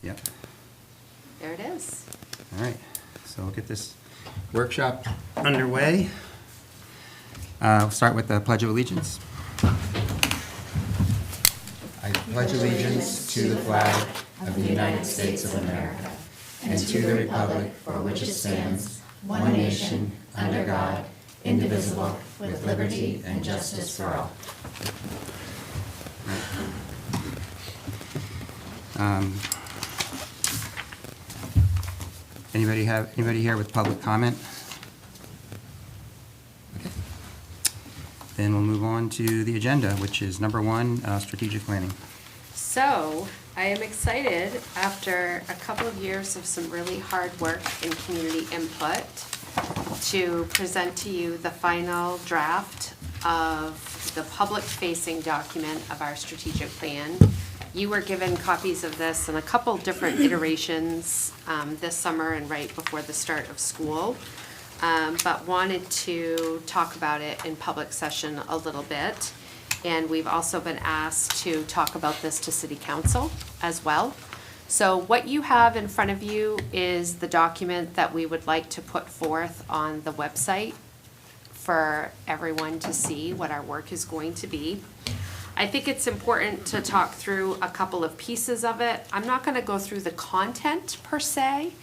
Yep. There it is. All right, so we'll get this workshop underway. We'll start with the Pledge of Allegiance. I pledge allegiance to the flag of the United States of America and to the republic for which it stands, one nation, under God, indivisible, with liberty and justice for all. Anybody here with public comment? Okay. Then we'll move on to the agenda, which is number 1, strategic planning. So, I am excited after a couple of years of some really hard work and community input to present to you the final draft of the public-facing document of our strategic plan. You were given copies of this in a couple different iterations this summer and right before the start of school, but wanted to talk about it in public session a little bit. And we've also been asked to talk about this to City Council as well. So what you have in front of you is the document that we would like to put forth on the website for everyone to see what our work is going to be. I think it's important to talk through a couple of pieces of it. I'm not going to go through the content per se,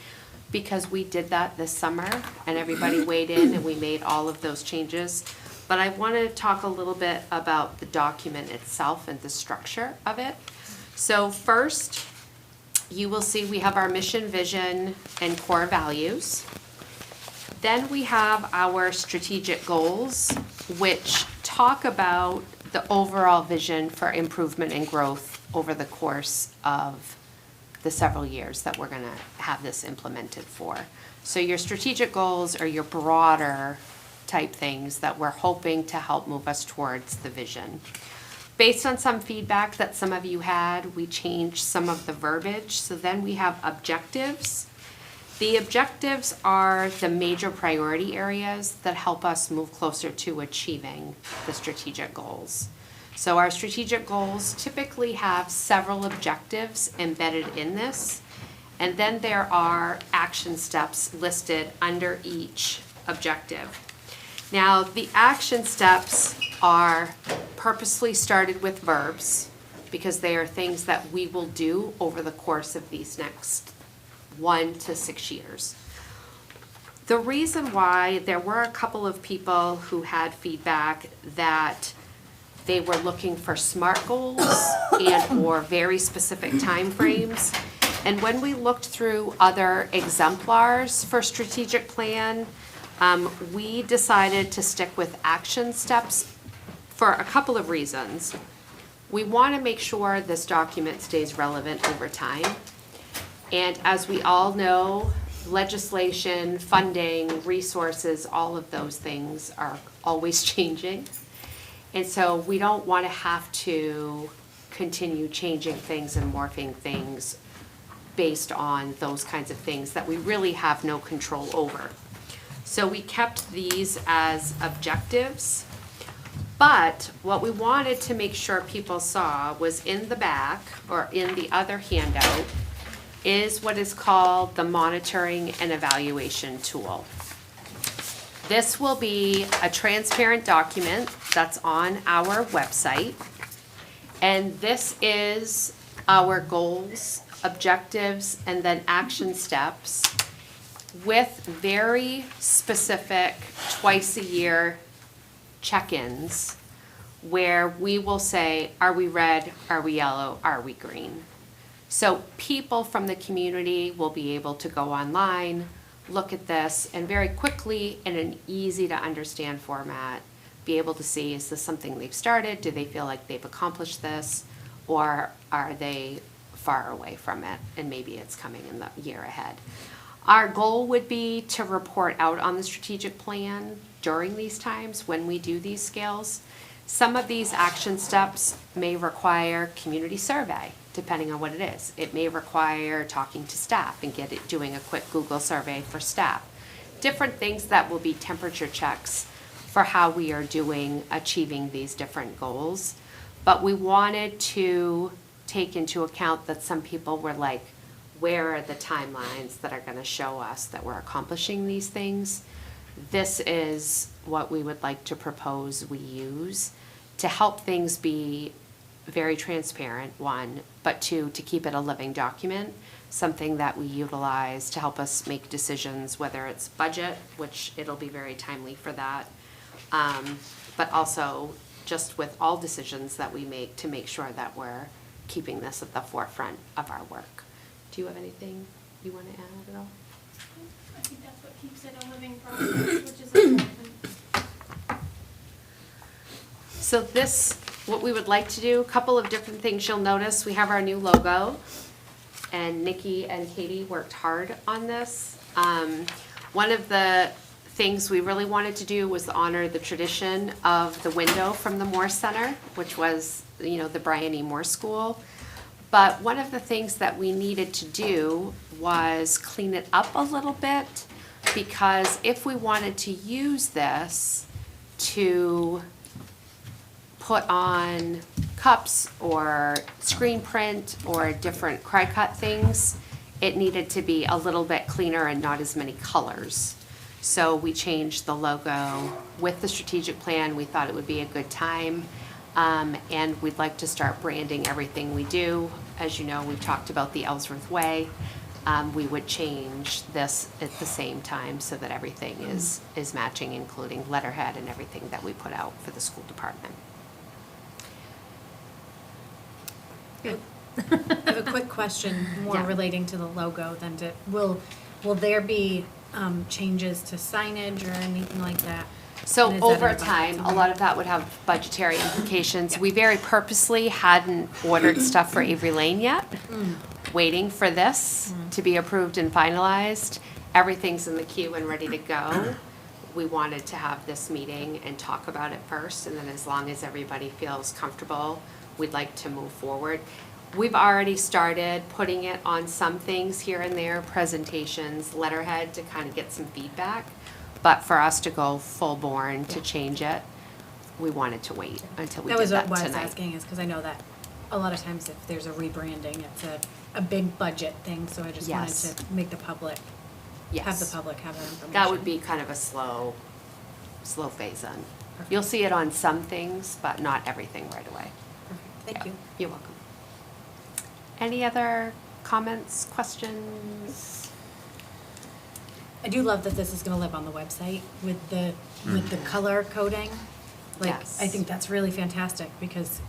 because we did that this summer and everybody weighed in and we made all of those changes. But I want to talk a little bit about the document itself and the structure of it. So first, you will see we have our mission, vision, and core values. Then we have our strategic goals, which talk about the overall vision for improvement and growth over the course of the several years that we're going to have this implemented for. So your strategic goals are your broader type things that we're hoping to help move us towards the vision. Based on some feedback that some of you had, we changed some of the verbiage. So then we have objectives. The objectives are the major priority areas that help us move closer to achieving the strategic goals. So our strategic goals typically have several objectives embedded in this, and then there are action steps listed under each objective. Now, the action steps are purposely started with verbs because they are things that we will do over the course of these next 1 to 6 years. The reason why there were a couple of people who had feedback that they were looking for SMART goals and or very specific timeframes. And when we looked through other exemplars for strategic plan, we decided to stick with action steps for a couple of reasons. We want to make sure this document stays relevant over time. And as we all know, legislation, funding, resources, all of those things are always changing. And so we don't want to have to continue changing things and morphing things based on those kinds of things that we really have no control over. So we kept these as objectives, but what we wanted to make sure people saw was in the back or in the other handout is what is called the monitoring and evaluation tool. This will be a transparent document that's on our website, and this is our goals, objectives, and then action steps with very specific twice-a-year check-ins where we will say, are we red, are we yellow, are we green? So people from the community will be able to go online, look at this, and very quickly in an easy to understand format, be able to see, is this something they've started? Do they feel like they've accomplished this? Or are they far away from it and maybe it's coming in the year ahead? Our goal would be to report out on the strategic plan during these times when we do these scales. Some of these action steps may require community survey, depending on what it is. It may require talking to staff and doing a quick Google survey for staff. Different things that will be temperature checks for how we are doing achieving these different goals. But we wanted to take into account that some people were like, where are the timelines that are gonna show us that we're accomplishing these things. This is what we would like to propose we use to help things be very transparent, one, but two, to keep it a living document, something that we utilize to help us make decisions, whether it's budget, which it'll be very timely for that, but also just with all decisions that we make to make sure that we're keeping this at the forefront of our work. Do you have anything you want to add at all? I think that's what keeps it a living process, which is important. So this, what we would like to do, a couple of different things you'll notice. We have our new logo, and Nikki and Katie worked hard on this. One of the things we really wanted to do was honor the tradition of the window from the Moore Center, which was, the Brian E. Moore School. But one of the things that we needed to do was clean it up a little bit, because if we wanted to use this to put on cups or screen print or different cry-cut things, it needed to be a little bit cleaner and not as many colors. So we changed the logo with the strategic plan. We thought it would be a good time. And we'd like to start branding everything we do. As you know, we've talked about the Ellsworth Way. We would change this at the same time so that everything is matching, including letterhead and everything that we put out for the school department. I have a quick question, more Yeah. relating to the logo than to, will there be changes to signage or anything like that? So And is that over in the budget time, a somewhere? lot of that would have budgetary implications. We very purposely hadn't ordered stuff for Avery Lane yet, waiting for this to be approved and finalized. Everything's in the queue and ready to go. We wanted to have this meeting and talk about it first, and then as long as everybody feels comfortable, we'd like to move forward. We've already started putting it on some things here and there, presentations, letterhead, to kind of get some feedback. But for us to go full born to change it, we wanted to wait until we That did was that what I was tonight. asking, is because I know that a lot of times if there's a rebranding, it's a big budget thing, so I just wanted Yes. to make the public, have the Yes. public have that information. That would be kind of a slow phase in. You'll see it on some things, but not everything right away. Perfect. Thank you. You're welcome. Any other comments, questions? I do love that this is gonna live on the website with the color coding. Like, Yes. I think that's really fantastic, because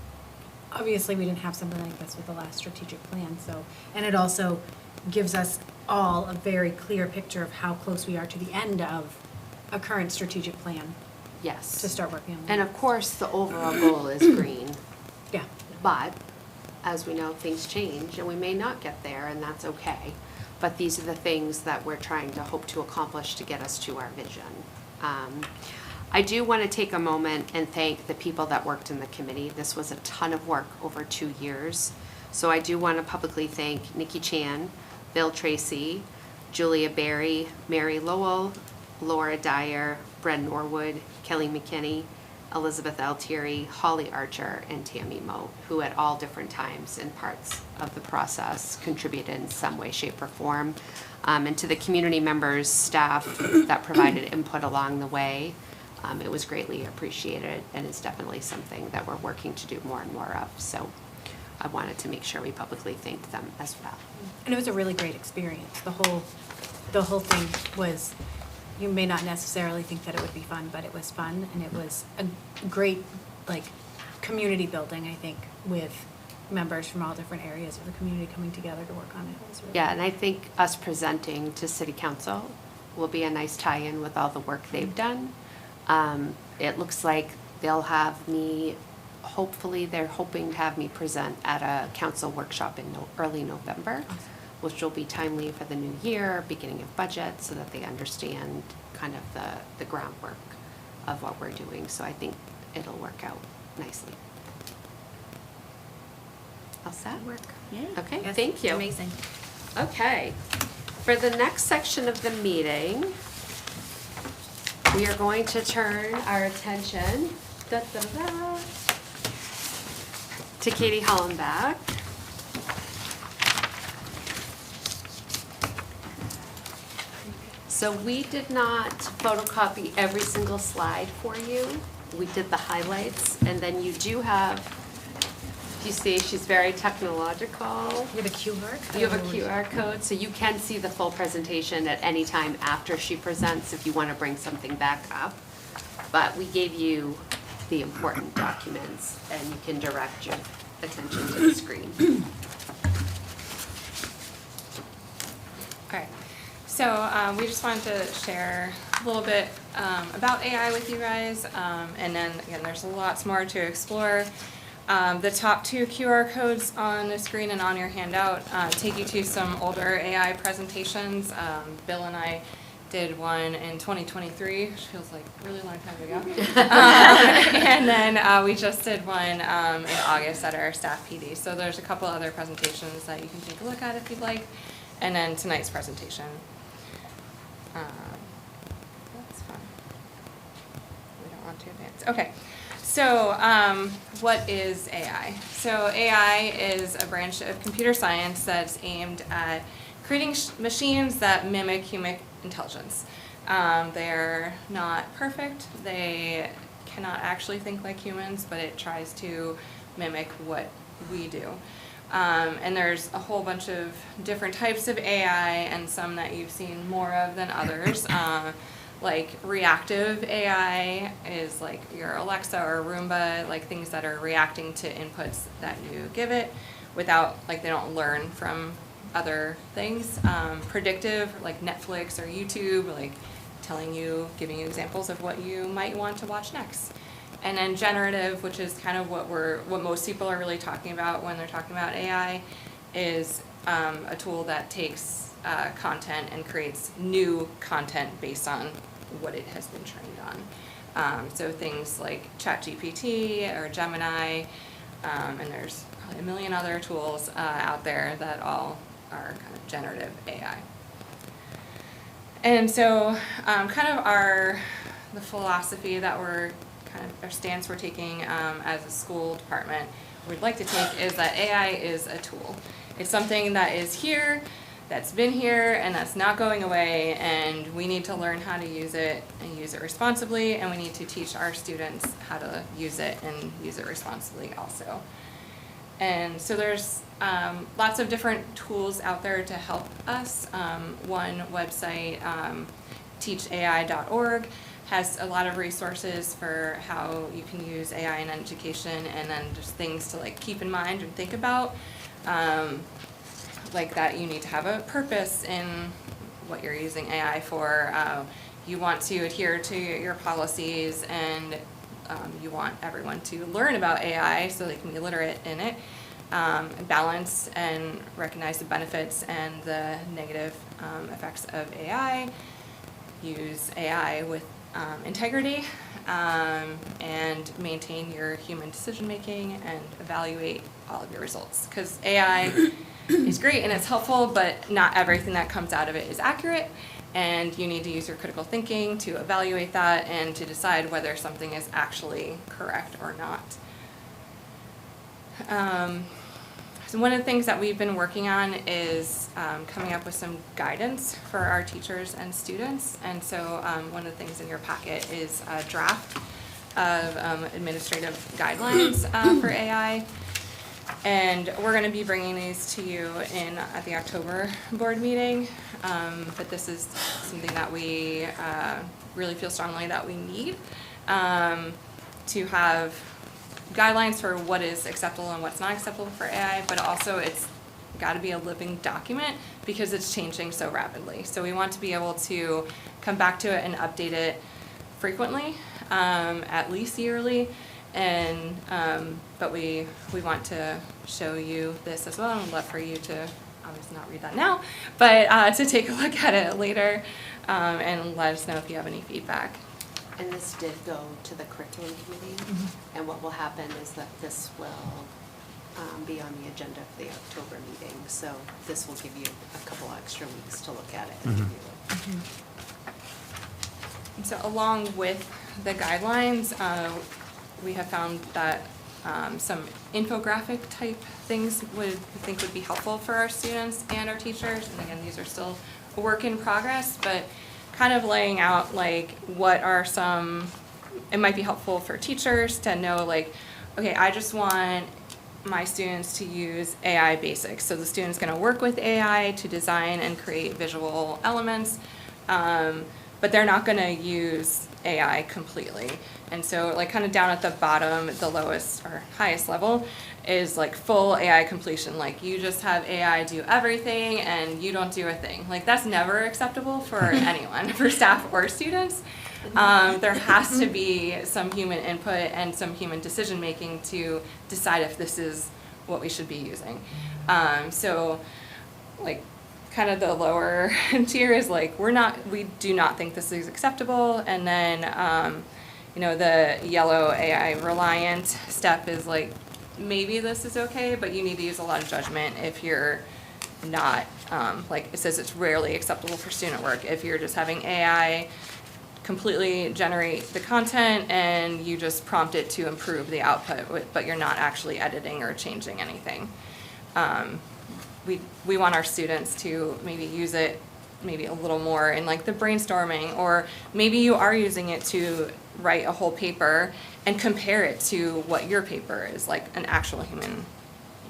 obviously we didn't have something like this with the last strategic plan, so. And it also gives us all a very clear picture of how close we are to the end of a current strategic plan Yes. to start working on. And of course, the overall goal is green. Yeah, But, as we know, things change, and we may not get there, and that's okay. But these are the things that we're trying to hope to accomplish to get us to our vision. I do want to take a moment and thank the people that worked in the committee. This was a ton of work over 2 years. So I do want to publicly thank Nikki Chan, Bill Tracy, Julia Berry, Mary Lowell, Laura Dyer, Brett Norwood, Kelly McKinney, Elizabeth Altieri, Holly Archer, and Tammy Moe, who at all different times and parts of the process contributed in some way, shape, or form. And to the community members, staff that provided input along the way, it was greatly appreciated, and is definitely something that we're working to do more and more of. So I wanted to make sure we publicly thanked them as well. and it was a really great experience. The whole thing was, you may not necessarily think that it would be fun, but it was fun, and it was a great, community building, I think, with members from all different areas of the community coming together to work on it. It was really Yeah, and I think us presenting to city council will be a nice tie-in with all the work they've done. It looks like they'll have me, hopefully, they're hoping to have me present at a council workshop in early November, Awesome. which will be timely for the new year, beginning of budget, so that they understand kind of the groundwork of what we're doing. So I think it'll work out nicely. All set? Work. Okay, Yes, thank you. Amazing. Okay, for the next section of the meeting, we are going to turn our attention to Katie Hollenbach. So we did not photocopy every single slide for you. We did the highlights, and then you do have, you see, she's very technological. You have a QR code. You have a QR code, so you can see the full presentation at any time after she presents if you want to bring something back up. But we gave you the important documents, and you can direct your attention to the screen. Okay, so we just wanted to share a little bit about AI with you guys, and then again, there's lots more to explore. The top 2 QR codes on the screen and on your handout take you to some older AI presentations. Bill and I did one in 2023, which feels like a really long time ago. And then we just did one in August at our staff PD. So there's a couple other presentations that you can take a look at if you'd like. And then tonight's presentation. That's fun. We don't want to advance. Okay. So what is AI? So AI is a branch of computer science that's aimed at creating machines that mimic human intelligence. They're not perfect. They cannot actually think like humans, but it tries to mimic what we do. And there's a whole bunch of different types of AI, and some that you've seen more of than others. Like reactive AI is like your Alexa or Roomba, like things that are reacting to inputs that you give it without, like they don't learn from other things. Predictive, like Netflix or YouTube, like giving you examples of what you might want to watch next. And then generative, which is kind of what most people are really talking about when they're talking about AI, is a tool that takes content and creates new content based on what it has been trained on. So things like ChatGPT or Gemini, and there's probably a million other tools out there that all are kind of generative AI. And so kind of the philosophy that our stance we're taking as a school department we'd like to take is that AI is a tool. It's something that is here, that's been here, and that's not going away, and we need to learn how to use it and use it responsibly, and we need to teach our students how to use it and use it responsibly also. And so there's lots of different tools out there to help us. One website, teachai.org, has a lot of resources for how you can use AI in education, and then just things to like keep in mind and think about, like that you need to have a purpose in what you're using AI for. You want to adhere to your policies, and you want everyone to learn about AI so they can be literate in it. Balance and recognize the benefits and the negative effects of AI. Use AI with integrity, and maintain your human decision making and evaluate all of your results. Because AI is great and it's helpful, but not everything that comes out of it is accurate, and you need to use your critical thinking to evaluate that and to decide whether something is actually correct or not. So one of the things that we've been working on is coming up with some guidance for our teachers and students. And so one of the things in your packet is a draft of administrative guidelines for AI. And we're going to be bringing these to you at the October board meeting. But this is something that we really feel strongly that we need to have guidelines for what is acceptable and what's not acceptable for AI, but also it's got to be a living document because it's changing so rapidly. So we want to be able to come back to it and update it frequently, at least yearly, and but we want to show you this as well, and I'd love for you to obviously not read that now, but to take a look at it later and let us know if you have any feedback. And this did go to the curriculum committee, and what will happen is that this will be on the agenda for the October meeting, so this will give you a couple extra weeks to look at it and review it. And so along with the guidelines, we have found that some infographic type things we think would be helpful for our students and our teachers. And again, these are still a work in progress, but kind of laying out like what are some, it might be helpful for teachers to know like, okay, I just want my students to use AI basics. So the student's going to work with AI to design and create visual elements, but they're not going to use AI completely. And so like kind of down at the bottom, the lowest or highest level is like full AI completion. Like you just have AI do everything and you don't do a thing. Like that's never acceptable for anyone, for staff or students. There has to be some human input and some human decision making to decide if this is what we should be using. So like kind of the lower tier is like we do not think this is acceptable. And then you know, the yellow AI reliant step is like maybe this is okay, but you need to use a lot of judgment if you're not like it says it's rarely acceptable for student work if you're just having AI completely generate the content and you just prompt it to improve the output, but you're not actually editing or changing anything. We want our students to maybe use it maybe a little more in like the brainstorming, or maybe you are using it to write a whole paper and compare it to what your paper is, like an actual human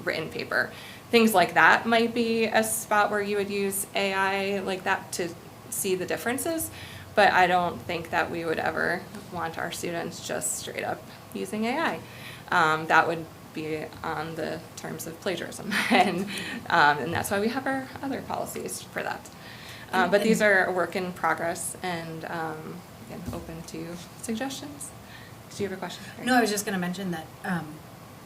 written paper. Things like that might be a spot where you would use AI like that to see the differences, but I don't think that we would ever want our students just straight up using AI. That would be on the terms of plagiarism, and that's why we have our other policies for that. But these are a work in progress, and again, open to suggestions. Do you have a question? No, I was just going to mention that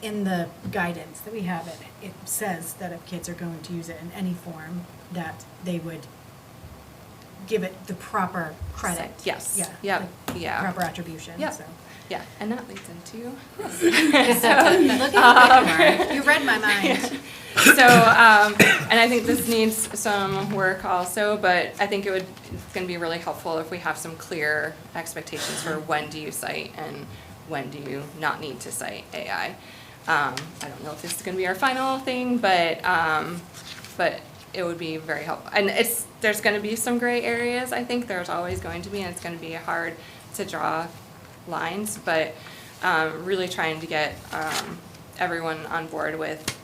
in the guidance that we have, it says that if kids are going to use it in any form, that they would give it the proper credit. Yes. Yeah. Yep. like Yeah. Proper attribution. Yep. So. Yeah, and that leads into Look at you, you read my mind. so, and I think this needs some work also, but I think it's going to be really helpful if we have some clear expectations for when do you cite and when do you not need to cite AI. I don't know if this is going to be our final thing, but it would be very helpful. And there's going to be some gray areas, I think. There's always going to be, and it's going to be hard to draw lines, but really trying to get everyone on board with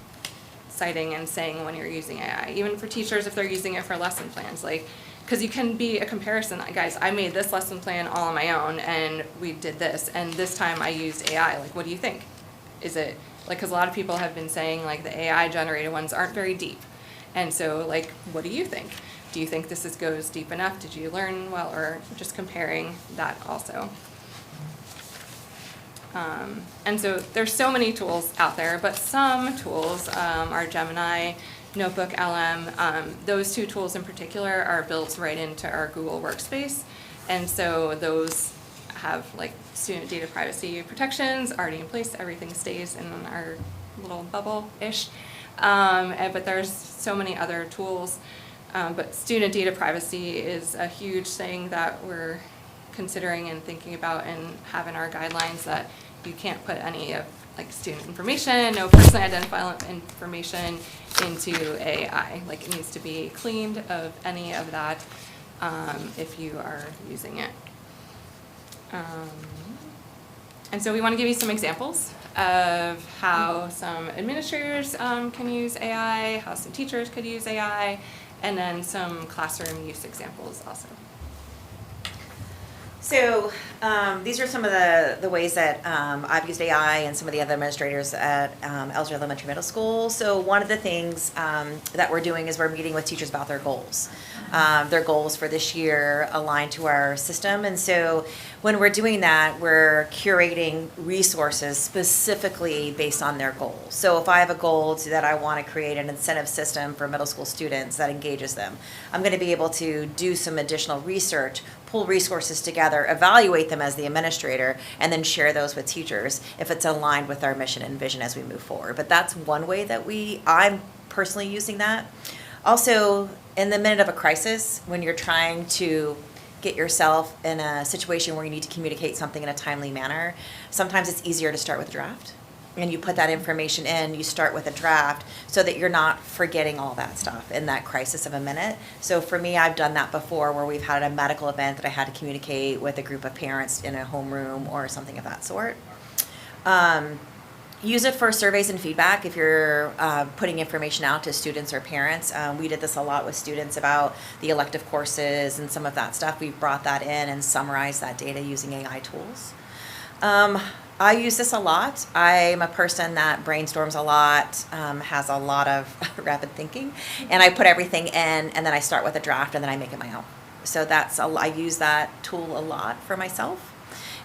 citing and saying when you're using AI, even for teachers if they're using it for lesson plans, like, because you can be a comparison. Guys, I made this lesson plan all on my own and we did this, and this time I used AI. Like, what do you think? Is it like, because a lot of people have been saying like the AI generated ones aren't very deep, and so like, what do you think? Do you think this goes deep enough? Did you learn well? Or just comparing that also. And so there's so many tools out there, but some tools are Gemini, Notebook, LM. Those two tools in particular are built right into our Google Workspace, and so those have like student data privacy protections already in place. Everything stays in our little bubble-ish. But there's so many other tools. But student data privacy is a huge thing that we're considering and thinking about and have in our guidelines, that you can't put any of like student information, no personally identifiable information into AI. Like, it needs to be cleaned of any of that if you are using it. And so we want to give you some examples of how some administrators can use AI, how some teachers could use AI, and then some classroom use examples also. So these are some of the ways that I've used AI and some of the other administrators at Ellsworth Elementary Middle School. So one of the things that we're doing is we're meeting with teachers about their goals. Their goals for this year aligned to our system. And so when we're doing that, we're curating resources specifically based on their goals. So if I have a goal that I want to create an incentive system for middle school students that engages them, I'm going to be able to do some additional research, pull resources together, evaluate them as the administrator, and then share those with teachers if it's aligned with our mission and vision as we move forward. But that's one way that I'm personally using that. Also, in the minute of a crisis, when you're trying to get yourself in a situation where you need to communicate something in a timely manner, sometimes it's easier to start with a draft. and you put that information in, you start with a draft so that you're not forgetting all that stuff in that crisis of a minute. So for me, I've done that before where we've had a medical event that I had to communicate with a group of parents in a homeroom or something of that sort. Use it for surveys and feedback if you're putting information out to students or parents. We did this a lot with students about the elective courses and some of that stuff. We've brought that in and summarized that data using AI tools. I use this a lot. I'm a person that brainstorms a lot, has a lot of rapid thinking, and I put everything in, and then I start with a draft, and then I make it my own. So I use that tool a lot for myself.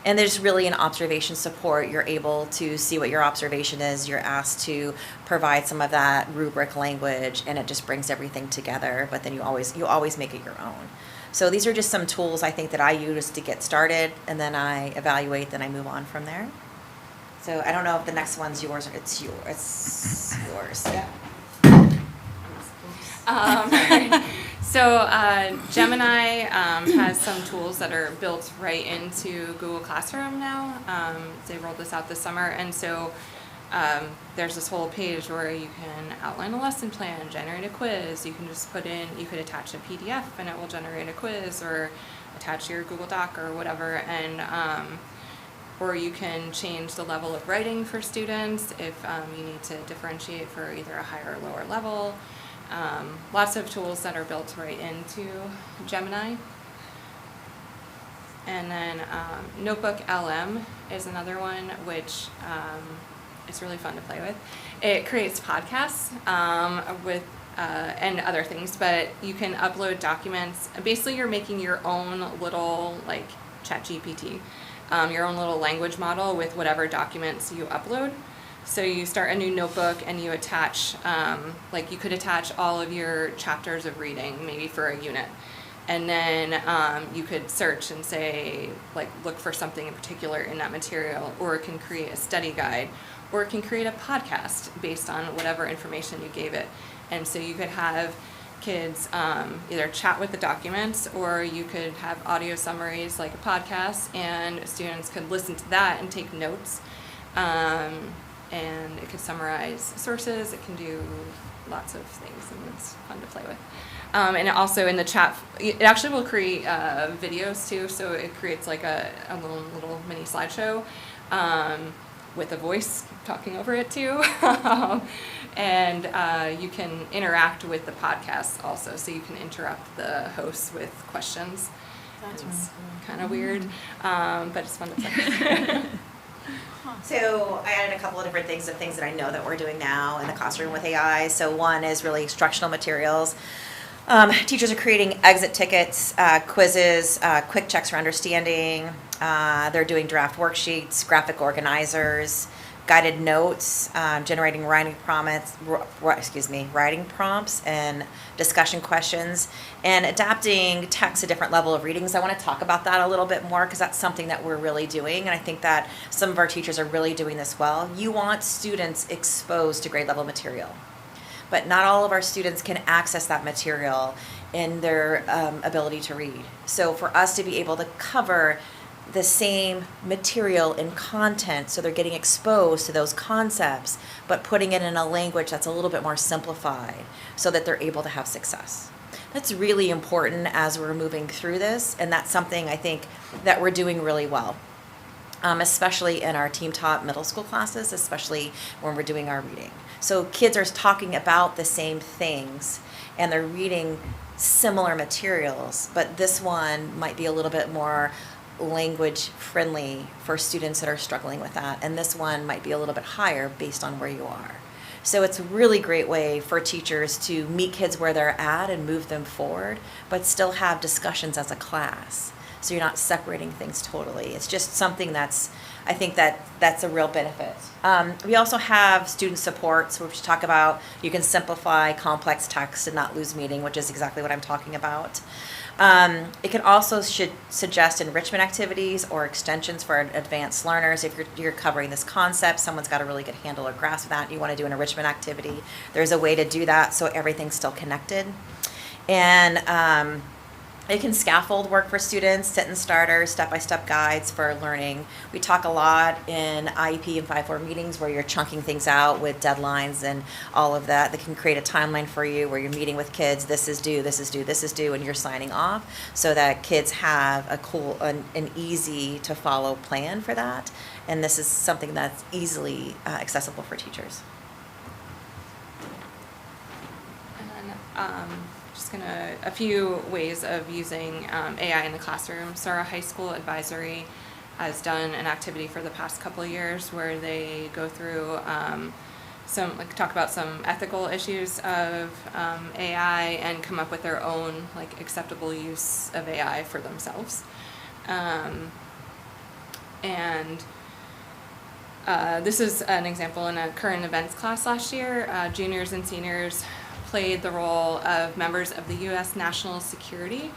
And there's really an observation support. You're able to see what your observation is. You're asked to provide some of that rubric language, and it just brings everything together. But then you always make it your own. So these are just some tools I think that I use to get started, and then I evaluate, then I move on from there. So I don't know if the next one's yours or it's yours. It's yours. Yeah. So Gemini has some tools that are built right into Google Classroom now. They rolled this out this summer, and so there's this whole page where you can outline a lesson plan, generate a quiz. You can just you could attach a PDF and it will generate a quiz, or attach your Google Doc or whatever, and or you can change the level of writing for students if you need to differentiate for either a higher or lower level. Lots of tools that are built right into Gemini. And then Notebook LM is another one, which is really fun to play with. It creates podcasts with and other things, but you can upload documents. Basically, you're making your own little, like, ChatGPT, your own little language model with whatever documents you upload. So you start a new notebook and you attach, like you could attach all of your chapters of reading, maybe for a unit. And then you could search and say, like, look for something in particular in that material, or it can create a study guide, or it can create a podcast based on whatever information you gave it. And so you could have kids either chat with the documents, or you could have audio summaries like a podcast, and students could listen to that and take notes. And it could summarize sources. It can do lots of things, and it's fun to play with. And also in the chat, it actually will create videos too. So it creates like a little mini slideshow with a voice talking over it too. And you can interact with the podcast also. So you can interrupt the hosts with questions. That's It's really kind of weird, but it's fun to play. So I added a couple of different things that I know that we're doing now in the classroom with AI. So one is really instructional materials. Teachers are creating exit tickets, quizzes, quick checks for understanding. They're doing draft worksheets, graphic organizers, guided notes, generating writing prompts, and discussion questions, and adapting text to different level of readings. I want to talk about that a little bit more because that's something that we're really doing, and I think that some of our teachers are really doing this well. You want students exposed to grade level material, but not all of our students can access that material in their ability to read. So for us to be able to cover the same material and content, so they're getting exposed to those concepts, but putting it in a language that's a little bit more simplified so that they're able to have success. That's really important as we're moving through this, and that's something I think that we're doing really well, especially in our team taught middle school classes, especially when we're doing our reading. So kids are talking about the same things and they're reading similar materials, but this one might be a little bit more language friendly for students that are struggling with that, and this one might be a little bit higher based on where you are. So it's a really great way for teachers to meet kids where they're at and move them forward, but still have discussions as a class. So you're not separating things totally. It's just something that's, I think that's a real benefit. We also have student support, so we talk about you can simplify complex text and not lose meaning, which is exactly what I'm talking about. It can also suggest enrichment activities or extensions for advanced learners. If you're covering this concept, someone's got a really good handle or grasp of that, and you want to do an enrichment activity, there's a way to do that so everything's still connected. And It can scaffold work for students, sentence starters, step-by-step guides for learning. We talk a lot in IEP and 5-4 meetings where you're chunking things out with deadlines and all of that. That can create a timeline for you where you're meeting with kids, this is due, this is due, this is due, and you're signing off so that kids have an easy to follow plan for that. And this is something that's easily accessible for teachers. And then, a few ways of using AI in the classroom. So our high school advisory has done an activity for the past couple of years where they go through talk about some ethical issues of AI and come up with their own acceptable use of AI for themselves. This is an example in a current events class last year. Juniors and seniors played the role of members of the U.S. national security,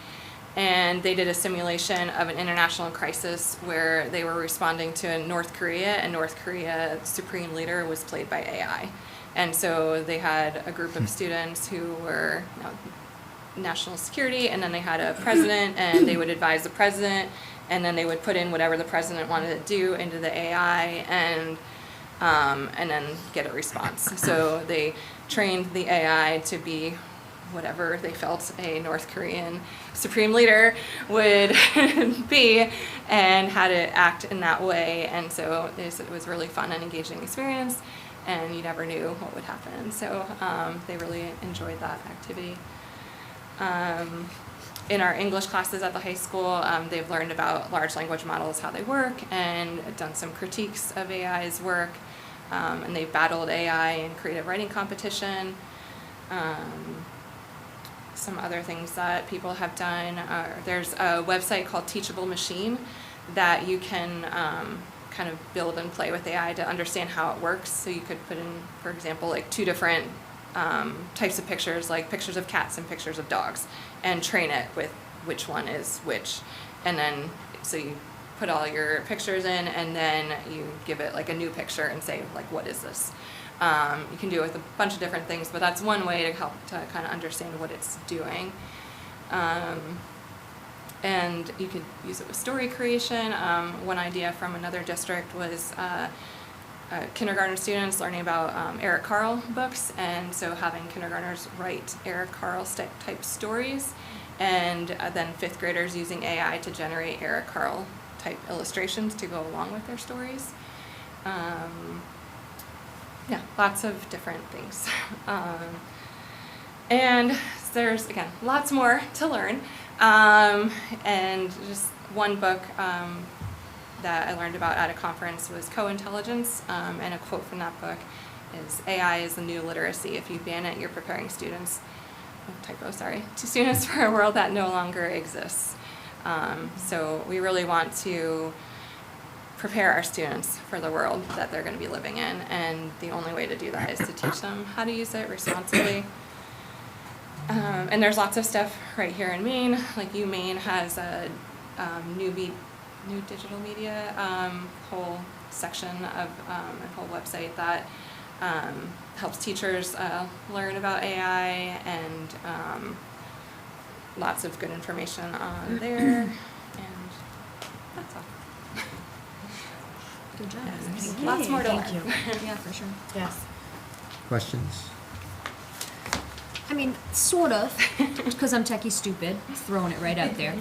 and they did a simulation of an international crisis where they were responding to North Korea, and North Korea's supreme leader was played by AI. And so they had a group of students who were national security, and then they had a president, and they would advise the president, and then they would put in whatever the president wanted to do into the AI, and then get a response. So they trained the AI to be whatever they felt a North Korean supreme leader would be, and had it act in that way. And so it was a really fun and engaging experience, and you never knew what would happen. So they really enjoyed that activity. In our English classes at the high school, they've learned about large language models, how they work, and done some critiques of AI's work. And they've battled AI in creative writing competition. Some other things that people have done there's a website called Teachable Machine that you can kind of build and play with AI to understand how it works. So you could put in, for example, two different types of pictures, like pictures of cats and pictures of dogs, and train it with which one is which. And then, so you put all your pictures in, and then you give it a new picture and say, what is this? You can do it with a bunch of different things, but that's one way to help to kind of understand what it's doing. And you could use it with story creation. One idea from another district was kindergarten students learning about Eric Carle books, and so having kindergartners write Eric Carle type stories, and then fifth graders using AI to generate Eric Carle type illustrations to go along with their stories. Lots of different things. And there's, again, lots more to learn. And just one book that I learned about at a conference was Co-Intelligence, and a quote from that book is, AI is the new literacy. If you ban it, you're preparing students, to students for a world that no longer exists. So we really want to prepare our students for the world that they're going to be living in, and the only way to do that is to teach them how to use it responsibly. And there's lots of stuff right here in Maine. UMaine has a new digital media whole section of a whole website that helps teachers learn about AI, and lots of good information on there. And that's all. Good job. Yes. Lots more to learn. Thank you. Yeah, for sure. Yes. Questions? I mean, sort of, because I'm techie stupid, throwing it right out there.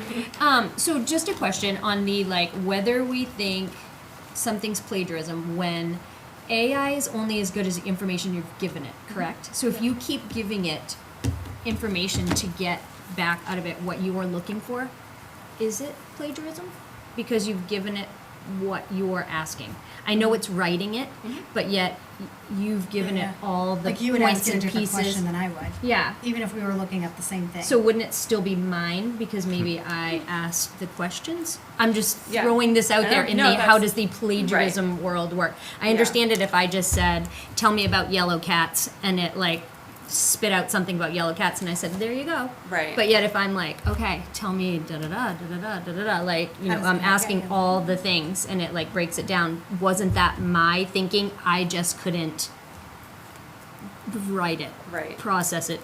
So just a question on the, whether we think something's plagiarism when AI is only as good as the information you've given it, correct? So if you keep giving it information to get back out of it what you are looking for, is it plagiarism? Because you've given it what you're asking. I know it's writing it, but yet you've given it all the you would points ask it a and different pieces. question than I would. Yeah. Even if we were looking at the same thing. So wouldn't it still be mine because maybe I asked the questions? I'm just Yeah. throwing this out there in No, the how that's- does the plagiarism world work? I understand it if I just said, tell me about yellow cats, and it spit out something about yellow cats, and I said, there you go. Right. But yet if I'm okay, tell me da-da-da, da-da-da, da-da-da, I'm asking yeah. all the things, and it breaks it down. Wasn't that my thinking? I just couldn't write it, Right. process it,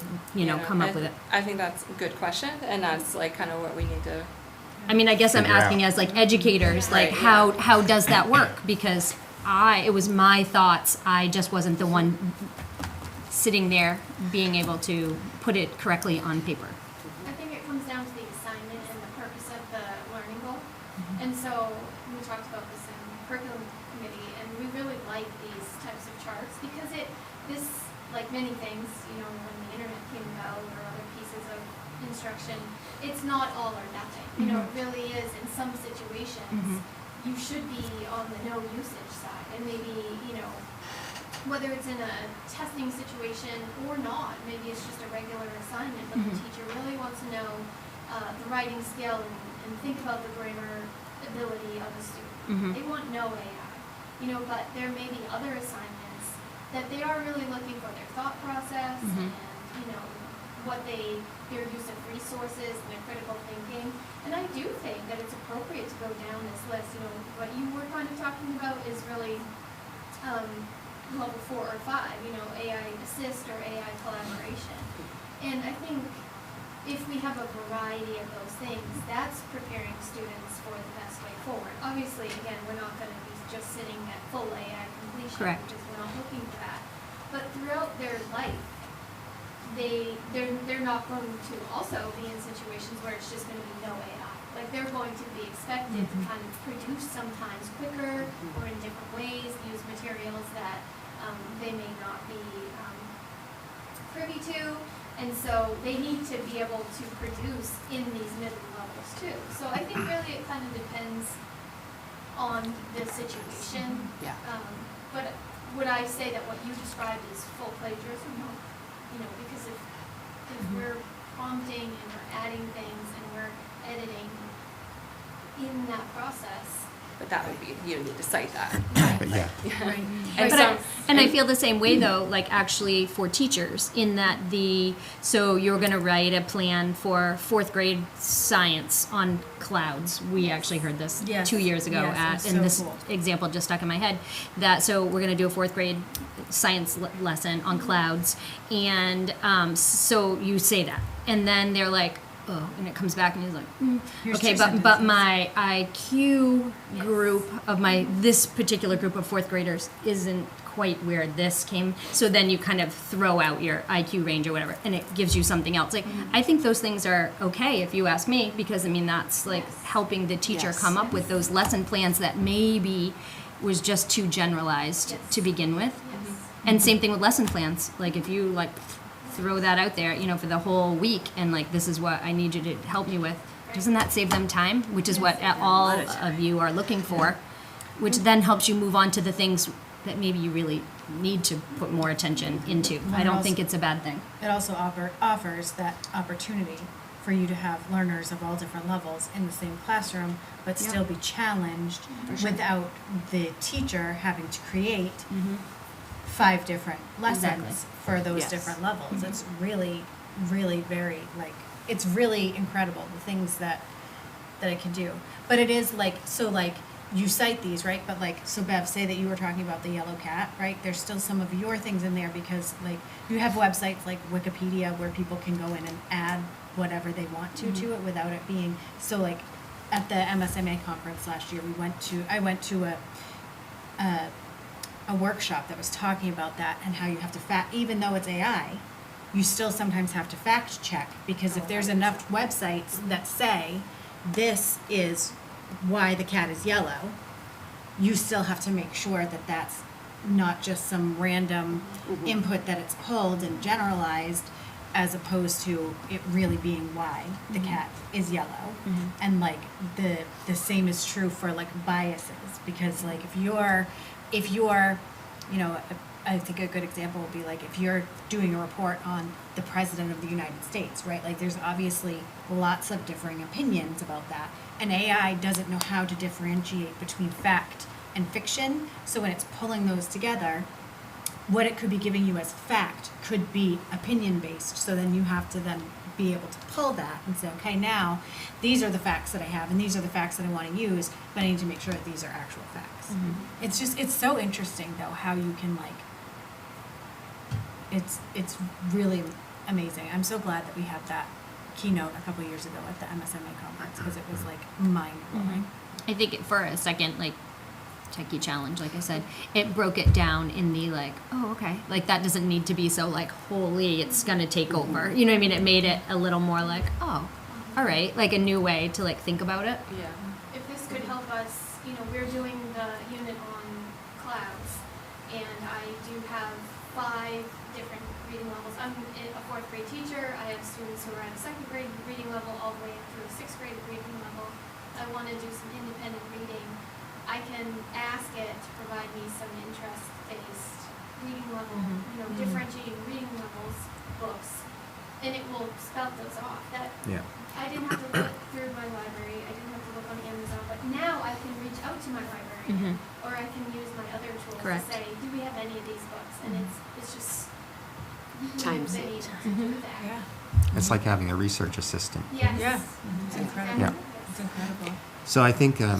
come up with it. I think that's a good question, and that's like kind of what we need to. I mean, I guess I'm Figure out. asking as like educators, like Right, how does that work? Because it was my thoughts, I just wasn't the one sitting there being able to put it correctly on paper. I think it comes down to the assignment and the purpose of the learning goal. And so we talked about this in curriculum committee, and we really like these types of charts because this, like many things, when the internet came about or other pieces of instruction, it's not all or nothing. It really is in some situations, you should be on the no usage side, and maybe, whether it's in a testing situation or not, maybe it's just a regular assignment, but the teacher really wants to know the writing skill and think about the grammar ability of a student. They want no AI, but there may be other assignments that they are really looking for their thought process and, their use of resources and their critical thinking. And I do think that it's appropriate to go down this list. What you were kind of talking about is really level 4 or 5, AI assist or AI collaboration. And I think if we have a variety of those things, that's preparing students for the best way forward. Obviously, again, we're not going to be just sitting at full AI completion, Correct. because we're not looking for that. But throughout their life, they're not going to also be in situations where it's just going to be no AI. Like, they're going to be expected to kind of produce sometimes quicker or in different ways, use materials that they may not be privy to. And so they need to be able to produce in these middle levels too. So I think really it kind of depends on the situation. Yeah. But would I say that what you described is full plagiarism? No. Because if we're prompting and we're adding things and we're editing in that process. But that would be, you need to cite that. But yeah. Right. And But I feel the same way though, like actually for teachers, in that so you're gonna write a plan for 4th grade science on clouds. We actually heard this Yes. 2 years ago Yes, and it's so this cool. example just stuck in my head. So we're gonna do a 4th grade science lesson on clouds, and so you say that, and then they're like, oh, and it comes back and he's like, Here's okay, 2 but sentences. my IQ group of this particular group of 4th graders isn't quite where this came. So then you kind of throw out your IQ range or whatever, and it gives you something else. Like, I think those things are okay if you ask me, because I mean that's like helping the teacher Yes. come up with those lesson plans that maybe was just too generalized Yes. to begin with. Yes. And same thing with lesson plans. Like if you throw that out there, for the whole week, and like, this is what I need you to help me with. Doesn't that save them time? Which is what all of you are looking for, which then helps you move on to the things that maybe you really need to put more attention into. I don't think it's a bad thing. It also offers that opportunity for you to have learners of all different levels in the same classroom, but still be challenged without the teacher having to create 5 different lessons Exactly. for those Yes. different levels. It's really, really very, it's really incredible, the things that it can do. But it is you cite these, right? But so Bev, say that you were talking about the yellow cat, right? There's still some of your things in there because you have websites like Wikipedia where people can go in and add whatever they want to it without it being, at the MSMA conference last year, I went to a workshop that was talking about that and how you have to even though it's AI, you still sometimes have to fact check, because if there's enough websites that say this is why the cat is yellow, you still have to make sure that that's not just some random input that it's pulled and generalized, as opposed to it really being why the cat is yellow. And the same is true for biases, because if you're I think a good example would be if you're doing a report on the President of the United States, right? There's obviously lots of differing opinions about that. And AI doesn't know how to differentiate between fact and fiction. So when it's pulling those together, what it could be giving you as fact could be opinion-based. So then you have to then be able to pull that and say, okay, now these are the facts that I have and these are the facts that I want to use, but I need to make sure that these are actual facts. It's so interesting though how you can it's really amazing. I'm so glad that we had that keynote a couple years ago at the MSMA conference, because it was like mind blowing. I think for a second, like, techie challenge, like I said, it broke it down in the like, oh, okay, like that doesn't need to be so like, holy, it's gonna take over. You know what I mean? It made it a little more like, oh, all right, like a new way to like think about it. Yeah. If this could help us, we're doing the unit on clouds, and I do have 5 different reading levels. I'm a 4th grade teacher. I have students who are at a 2nd grade reading level all the way up through a 6th grade reading level. I want to do some independent reading. I can ask it to provide me some interest-based reading level, differentiating reading levels, books, and it will spell those off. That Yeah. I didn't have to look through my library. I didn't have to look on Amazon, but now I can reach out to my librarian, or I can use my other tools Correct. to say, do we have any of these books? And it's just Time they need saved. to do that. Yeah. It's like having a research assistant. Yes. Yeah. That's incredible. Yeah. yes. It's incredible. So I think I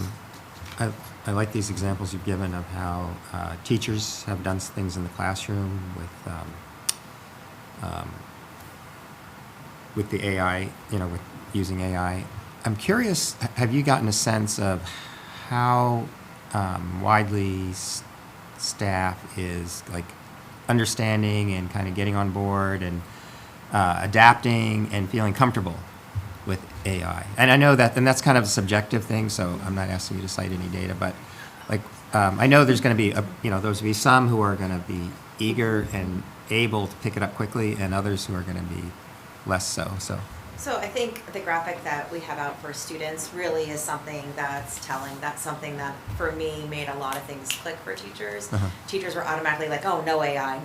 like these examples you've given of how teachers have done things in the classroom with the AI, with using AI. I'm curious, have you gotten a sense of how widely staff is like understanding and kind of getting on board and adapting and feeling comfortable with AI? And I know that, and that's kind of a subjective thing, so I'm not asking you to cite any data, but like, I know there's going to be, there's be some who are going to be eager and able to pick it up quickly, and others who are going to be less so. So I think the graphic that we have out for students really is something that's telling. That's something that, for me, made a lot of things click for teachers. Uh-huh. Teachers were automatically like, oh, no AI in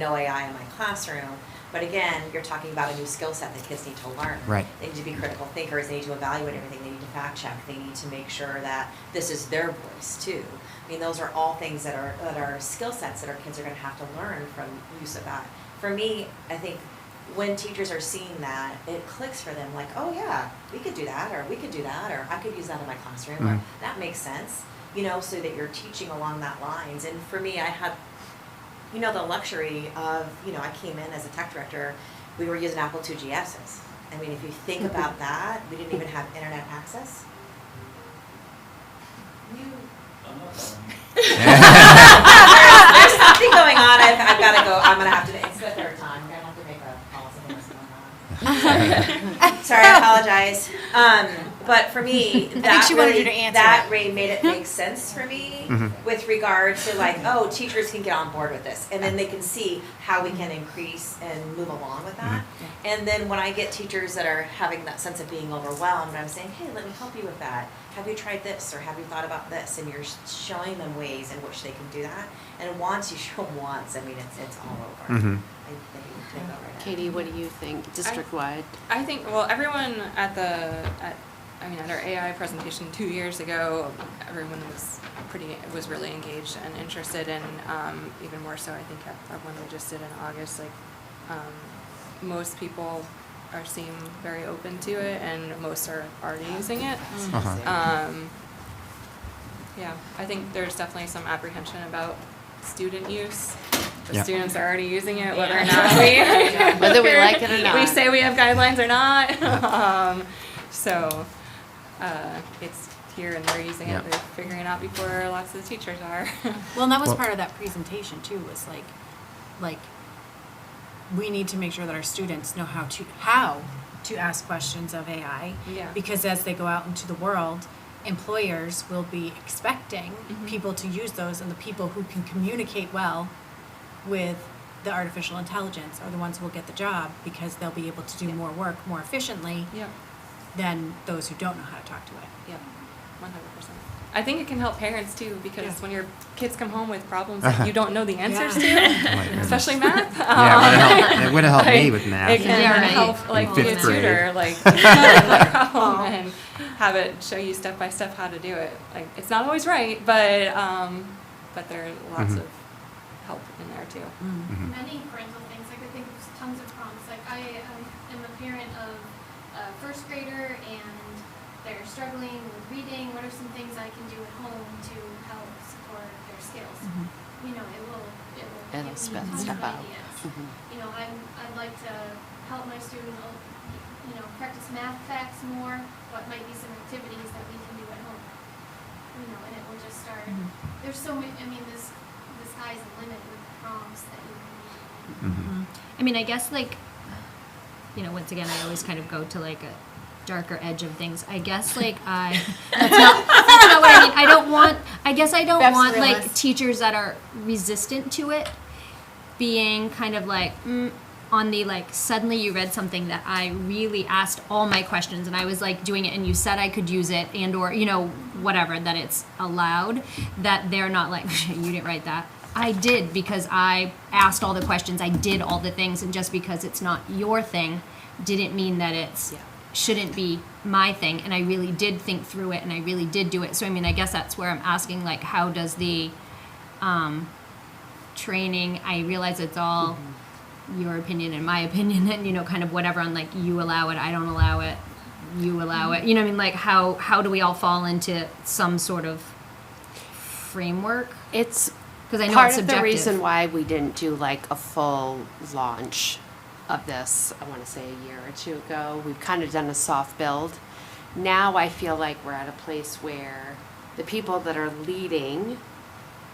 my classroom. But again, you're talking about a new skill set that kids need to learn. Right. They need to be critical thinkers. They need to evaluate everything. They need to fact check. They need to make sure that this is their voice too. I mean, those are all things that are skill sets that our kids are going to have to learn from use of that. For me, I think when teachers are seeing that, it clicks for them like, oh yeah, we could do that, or we could do that, or I could use that in my classroom, or that makes sense, so that you're teaching along that lines. And for me, I had, the luxury of, I came in as a tech director, we were using Apple II GSs. I mean, if you think about that, we didn't even have internet access. There's something going on. I've got to go. I'm going to have to. It's the 3rd time. I'm going to have to make a call. Something was going on. Sorry, I apologize. But for me, that she wanted really, you to answer that it. really made it make sense for me with regard to like, oh, teachers can get on board with this, and then they can see how we can increase and move along with that. And then when I get teachers that are having that sense of being overwhelmed, I'm saying, hey, let me help you with that. Have you tried this, or have you thought about this? And you're showing them ways in which they can do that. And once you show them once, I mean, it's all over. Mm-hmm. They go right at it. Katie, what do you think, district-wide? I think, well, everyone at our AI presentation 2 years ago, everyone was really engaged and interested, and even more so, I think, at one we just did in August, most people seem very open to it, and most are already using it. Uh-huh. Yeah, I think there's definitely some apprehension about student use. The Yeah. students are already using it, whether or not we Whether we like it or not. we say we have guidelines or not. So it's here and they're using Yeah. it. They're figuring it out before lots of the teachers are. Well, and that was Well- part of that presentation too, was like we need to make sure that our students know how to ask questions of AI. Yeah. Because as they go out into the world, employers will be expecting people to use those, and the people who can communicate well with the artificial intelligence are the ones who will get the job, because they'll be able to do more work more efficiently Yep. than those who don't know how to talk to it. Yep. 100%. I think it can help parents too, because Yeah. when your kids come home with problems that you don't know the answers Yeah. to, Oh my goodness. especially math. Yeah, it would have helped me with math. It can Yeah, right. help like In be a fifth grade. tutor, like the problem, and have it show you step by step how to do it. Like it's not always right, but there are lots of help in there too. Many parental things, like I think there's tons of prompts. Like I am a parent of a 1st grader, and they're struggling with reading. What are some things I can do at home to help support their skills? you know, it'll It'll give spit me tons stuff of out. ideas. Mhm. You know, I'd like to help my students, you know, practice math facts more, what might be some activities that we can do at home. You know, and it will just start, there's so many, I mean, the sky's the limit with prompts that you can do. I mean, I guess like, you know, once again, I always kind of go to like a darker edge of things. I guess like that's not what I mean. I guess I don't Beth's want like realist. teachers that are resistant to it being kind of like, on the like, suddenly you read something that I really asked all my questions and I was like doing it and you said I could use it and or, you know, whatever, that it's allowed, that they're not like, you didn't write that. I did because I asked all the questions, I did all the things, and just because it's not your thing didn't mean that it's shouldn't be my thing. And I really did think through it and I really did do it. So I mean, I guess that's where I'm asking, like, how does the training, I realize it's all your opinion and my opinion and, you know, kind of whatever on like, you allow it, I don't allow it, you allow it, you know what I mean? Like how do we all fall into some sort of framework? It's Because I know part it's of the subjective. reason why we didn't do like a full launch of this, I want to say a year or two ago. We've kind of done a soft build. Now I feel like we're at a place where the people that are leading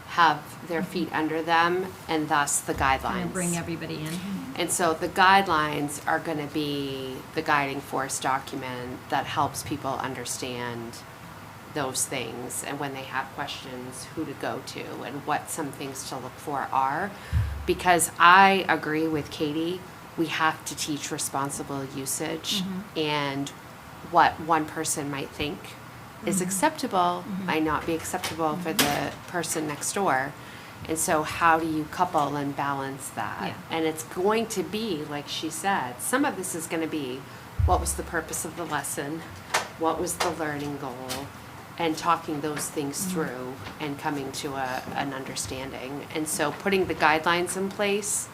have their feet under them, and thus the guidelines. Kind of bring everybody in. And so the guidelines are going to be the guiding force document that helps people understand those things, and when they have questions, who to go to and what some things to look for are. Because I agree with Katie, we have to teach responsible usage, and what one person might think is acceptable might not be acceptable for the person next door. And so how do you couple and balance that? Yeah. And it's going to be, like she said, some of this is going to be, what was the purpose of the lesson? What was the learning goal? And talking those things through and coming to an understanding. And so putting the guidelines in place,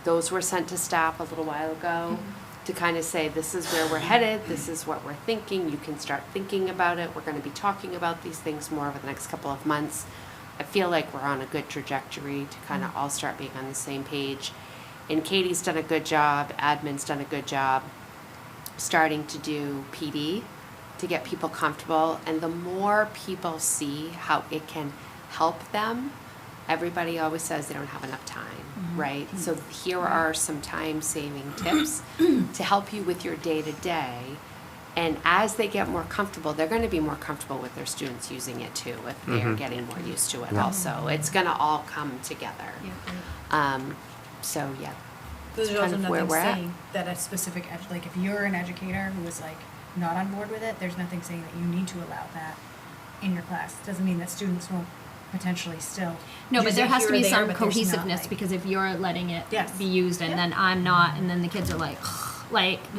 those were sent to staff a little while ago to kind of say, this is where we're headed, this is what we're thinking, you can start thinking about it, we're going to be talking about these things more over the next couple of months. I feel like we're on a good trajectory to kind of all start being on the same page. And Katie's done a good job, admin's done a good job starting to do PD to get people comfortable. And the more people see how it can help them, everybody always says they don't have enough time, right? So here are some time-saving tips to help you with your day-to-day. And as they get more comfortable, they're going to be more comfortable with their students using it too, if they're getting more used to it also. It's going to all come together. So, yeah. There's kind also of where nothing we're at. saying that a specific, like if you're an educator who is like not on board with it, there's nothing saying that you need to allow that in your class. Doesn't mean that students won't potentially still No, use but there it has here to or be there, some but there's not, cohesiveness, like- because if you're letting it Yes. be used and then I'm not, and then the kids are like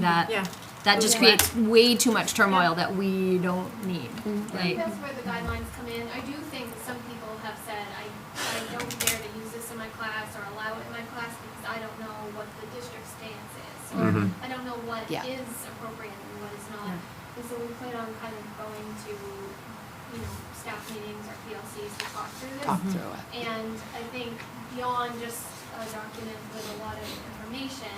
that, Yeah. that just Yeah. creates way too much turmoil that we don't need. I think Like, that's where the guidelines come in. I do think that some people have said, I don't dare to use this in my class or allow it in my class because I don't know what the district stance is, or I don't know what Yeah. is appropriate and what is not. And so we plan on kind of going to, you know, staff meetings or PLCs to talk through this. Talk through it. And I think beyond just a document with a lot of information,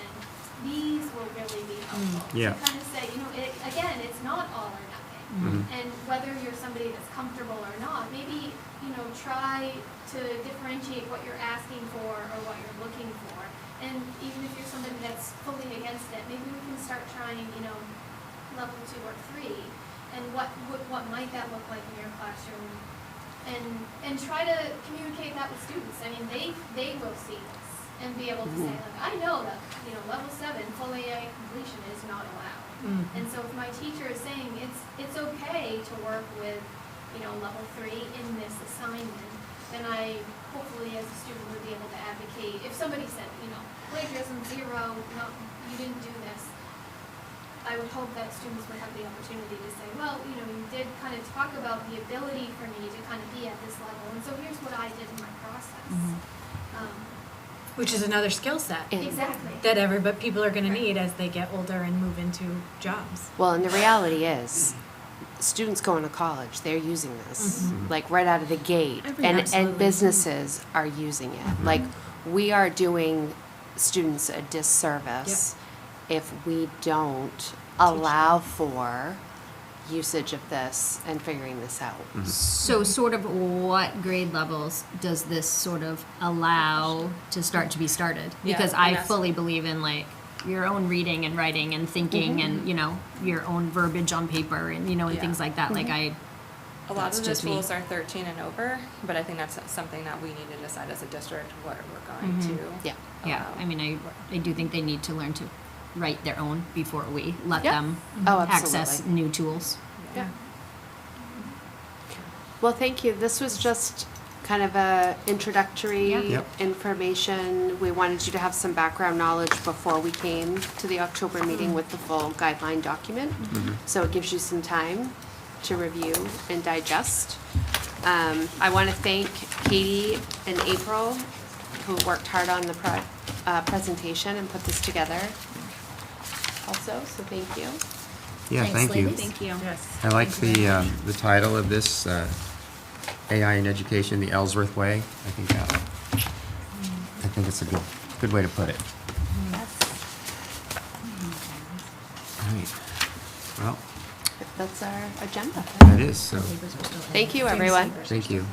these will really be helpful. Yeah. To kind of say, you know, again, it's not all or nothing. And whether you're somebody that's comfortable or not, maybe, you know, try to differentiate what you're asking for or what you're looking for. And even if you're somebody that's fully against it, maybe we can start trying, you know, level 2 or 3, and what might that look like in your classroom, and try to communicate that with students. I mean, they will see this and be able to say, like, I know that, you know, level 7 full AA completion is not allowed. And so if my teacher is saying it's okay to work with, you know, level 3 in this assignment, then I hopefully as a student would be able to advocate. If somebody said, you know, plagiarism 0, no, you didn't do this, I would hope that students would have the opportunity to say, well, you know, you did kind of talk about the ability for me to kind of be at this level, and so here's what I did in my process. Which is another skill set Exactly. that people are going to need as they get older and move into jobs. Well, and the reality is, students going to college, they're using this, like right out of the gate. And Absolutely. businesses are using it. Like, we are doing students a disservice if we don't allow for usage of this and figuring this out. So sort of what grade levels does this sort of allow to start to be started? Yeah, Because and I that's- fully believe in like your own reading and writing and thinking and, you know, your own verbiage on paper and, you know, and Yeah. things like that. Like A lot That's of the just me. tools are 13 and over, but I think that's something that we need to decide as a district what we're going to. Yeah. yeah, allow. I mean, I do think they need to learn to write their own before we let Yeah. them Oh, access absolutely. new tools. Yeah. Well, thank you. This was just kind of a introductory Yep. information. We wanted you to have some background knowledge before we came to the October meeting with the full guideline document. So it gives you some time to review and digest. I want to thank Katie and April, who worked hard on the presentation and put this together also, so thank you. Yeah, Thanks, thank you. ladies. Thank you. I like the title of this, AI in Education, the Ellsworth Way. I think it's a good way to put it. All right. Well, That's our agenda. that is, so, Thank you, everyone. thank you.